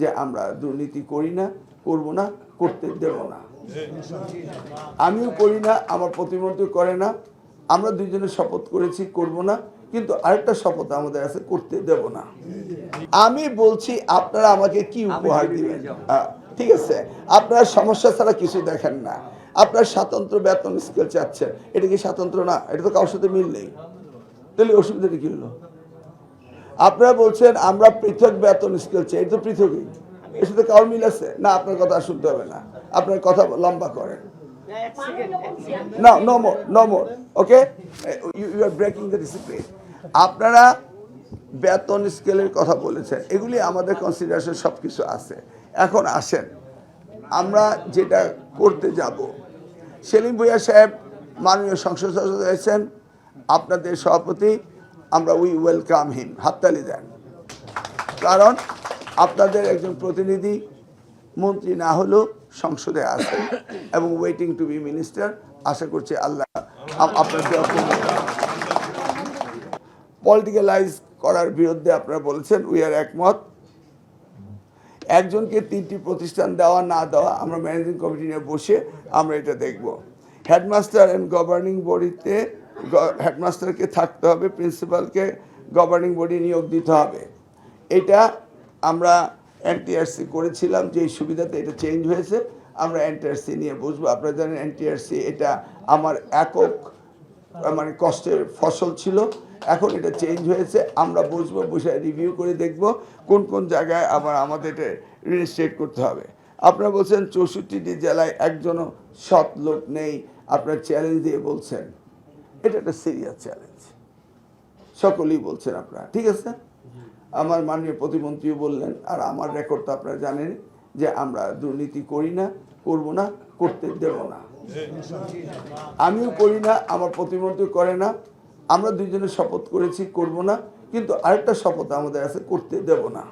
যে আমরা দুর্নীতি করি না, করব না, করতে দেব না। আমিও করি না, আমার প্রতিমন্ত্রী করে না। আমরা দুইজনে শপথ করেছি করব না, কিন্তু আরেকটা শপথ আমাদের আছে, করতে দেব না। আমি বলছি আপনারা আমাকে কি উপহার দিবেন? ঠিক আছে, আপনারা সমস্যা ছাড়া কিছু দেখেন না। আপনার স্বাতন্ত্র বেতন স্কেল চাচ্ছেন, এটা কি স্বাতন্ত্র না? এটা তো কারোর সাথে মিল নেই। তাহলে অসুবিধাটা কি হলো? আপনারা বলছেন আমরা পৃথক বেতন স্কেল চাই, এটা তো পৃথকই। এর সাথে কারোর মিল আছে না? আপনার কথা শুনতে হবে না, আপনার কথা লম্বা করেন। No more. Okay? You are breaking the discipline. আপনারা বেতন স্কেলের কথা বলেছেন, এগুলি আমাদের কনসিডারেশন সব কিছু আছে। এখন আসেন আমরা যেটা করতে যাব। সেলিম ভূঁইয়া সাহেব মাননীয় সংসদ সদস্য হয়েছেন, আপনাদের সভাপতি, আমরা উই ওয়েলকাম হিম, হাততালি দেন। কারণ আপনাদের একজন প্রতিনিধি মন্ত্রী না হলেও সংসদে আছে এবং ওয়েটিং টু বি মিনিস্টার। আশা করছি আল্লাহ আপনার পলিটিক্যালাইজ করার বিরুদ্ধে আপনারা বলেছেন, উই আর একমত। একজনকে 3টি প্রতিষ্ঠান দেওয়া না দেওয়া আমরা ম্যানেজিং কমিটি নিয়ে বসে আমরা এটা দেখব। হেডমাস্টার অ্যান্ড গভর্নিং বডিতে হেডমাস্টারকে থাকতে হবে, প্রিন্সিপালকে গভর্নিং বডি নিয়োগ দিতে হবে। এটা আমরা এনটিআরসি করেছিলাম, যেই সুবিধাতে এটা চেঞ্জ হয়েছে। আমরা এনটিআরসি নিয়ে বসবো। আপনারা জানেন এনটিআরসি এটা আমার একক মানে কষ্টের ফসল ছিল, এখন এটা চেঞ্জ হয়েছে। আমরা বসবো, বসে রিভিউ করে দেখব কোন কোন জায়গায় আবার আমাদের এটা রিস্ট্রেট করতে হবে। আপনারা বলছেন 64টি জেলায় একজনও সৎ লোক নেই, আপনার চ্যালেঞ্জ দিয়ে বলছেন। এটা একটা সিরিয়াস চ্যালেঞ্জ, সকলেই বলছেন আপনারা, ঠিক আছে। আমার মাননীয় প্রতিমন্ত্রীও বললেন, আর আমার রেকর্ড তো আপনারা জানেন যে আমরা দুর্নীতি করি না, করব না, করতে দেব না। আমিও করি না, আমার প্রতিমন্ত্রী করে না। আমরা দুইজনে শপথ করেছি করব না, কিন্তু আরেকটা শপথ আমাদের আছে, করতে দেব না।